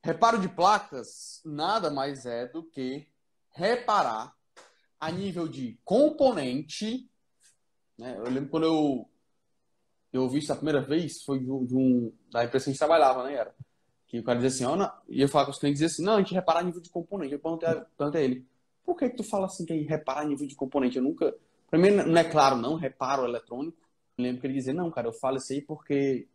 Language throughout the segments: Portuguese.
Reparo de placas nada mais é do que reparar a nível de componente, né? Eu lembro quando eu vi isso a primeira vez, foi da empresa que a gente trabalhava, né? Que o cara dizia assim, ó, e eu falava com os clientes, dizia assim, não, a gente repara a nível de componente. Eu perguntei a ele, por que que tu fala assim que é reparar a nível de componente? Eu nunca, pra mim não é claro não, reparo eletrônico. Eu lembro que ele dizia, não, cara, eu falo isso aí porque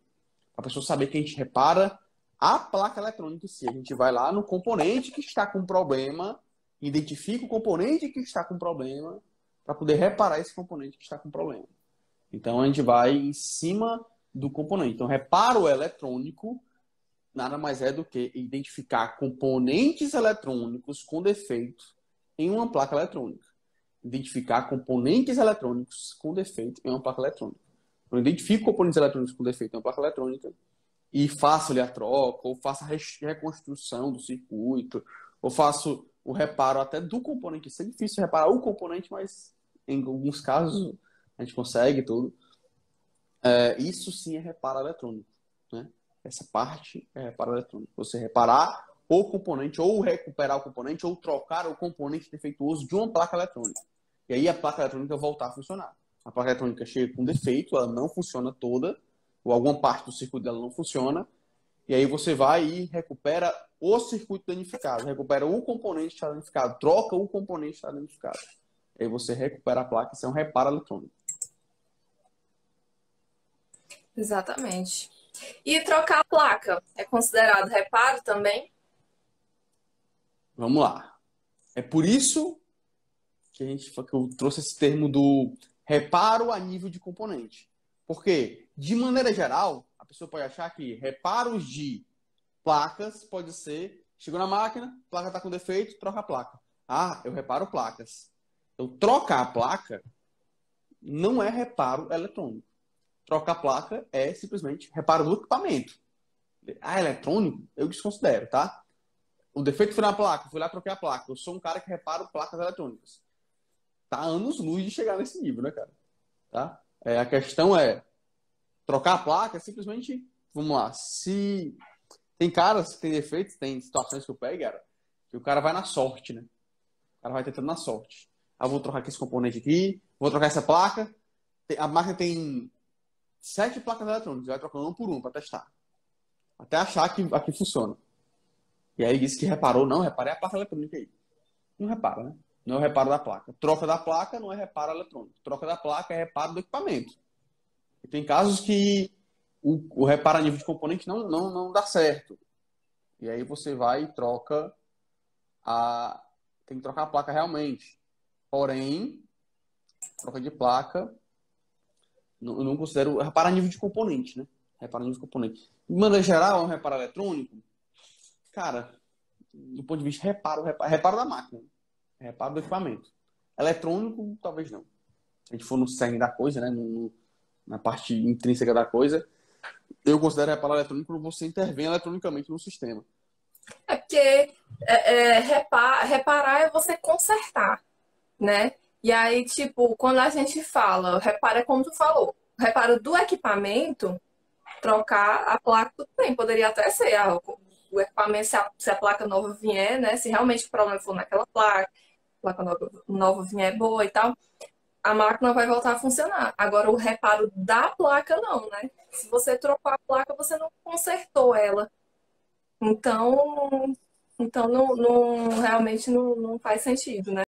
a pessoa saber que a gente repara a placa eletrônica em si. A gente vai lá no componente que está com problema, identifica o componente que está com problema para poder reparar esse componente que está com problema. Então a gente vai em cima do componente. Então, reparo eletrônico nada mais é do que identificar componentes eletrônicos com defeito em uma placa eletrônica. Identificar componentes eletrônicos com defeito em uma placa eletrônica. Eu identifico componentes eletrônicos com defeito em uma placa eletrônica e faço-lhe a troca, ou faço a reconstrução do circuito, ou faço o reparo até do componente. Isso é difícil reparar o componente, mas em alguns casos a gente consegue tudo. Isso sim é reparo eletrônico, né? Essa parte é reparo eletrônico. Você reparar o componente, ou recuperar o componente, ou trocar o componente defeituoso de uma placa eletrônica. E aí a placa eletrônica voltar a funcionar. A placa eletrônica chega com defeito, ela não funciona toda, ou alguma parte do circuito dela não funciona, e aí você vai e recupera o circuito danificado, recupera o componente que está danificado, troca o componente que está danificado. Aí você recupera a placa, isso é um reparo eletrônico. Exatamente. E trocar a placa é considerado reparo também? Vamos lá. É por isso que eu trouxe esse termo do reparo a nível de componente. Porque, de maneira geral, a pessoa pode achar que reparos de placas pode ser, chegou na máquina, placa está com defeito, troca a placa. Ah, eu reparo placas. Eu trocar a placa não é reparo eletrônico. Trocar a placa é simplesmente reparo do equipamento. Ah, eletrônico? Eu desconsidero, tá? O defeito foi na placa, fui lá troquei a placa. Eu sou um cara que reparo placas eletrônicas. Tá anos-luz de chegar nesse nível, né, cara? Tá? A questão é trocar a placa, simplesmente, vamos lá, se tem caras que tem defeitos, tem situações que eu pego, cara, que o cara vai na sorte, né? O cara vai tentando na sorte. Ah, vou trocar aqui esse componente aqui, vou trocar essa placa. A máquina tem 7 placas eletrônicas, vai trocando uma por uma para testar. Até achar que aqui funciona. E aí ele disse que reparou, não, reparei a placa eletrônica aí. Não repara, né? Não é o reparo da placa. Troca da placa não é reparo eletrônico. Troca da placa é reparo do equipamento. E tem casos que o reparo a nível de componente não dá certo. E aí você vai e troca tem que trocar a placa realmente. Porém, troca de placa, eu não considero reparo a nível de componente, né? Reparo a nível de componente. De maneira geral, é um reparo eletrônico, cara, do ponto de vista de reparo da máquina. Reparo do equipamento. Eletrônico, talvez não. Se a gente for no cerne da coisa, né? Na parte intrínseca da coisa, eu considero reparo eletrônico quando você intervém eletronicamente no sistema. É porque reparar é você consertar, né? E aí, tipo, quando a gente fala, repara é como tu falou, reparo do equipamento, trocar a placa, tudo bem, poderia até ser o equipamento, se a placa nova vier, né? Se realmente o problema for naquela placa, a placa nova vier boa e tal, a máquina vai voltar a funcionar. Agora, o reparo da placa, não, né? Se você trocou a placa, você não consertou ela. Então, então realmente não faz sentido, né?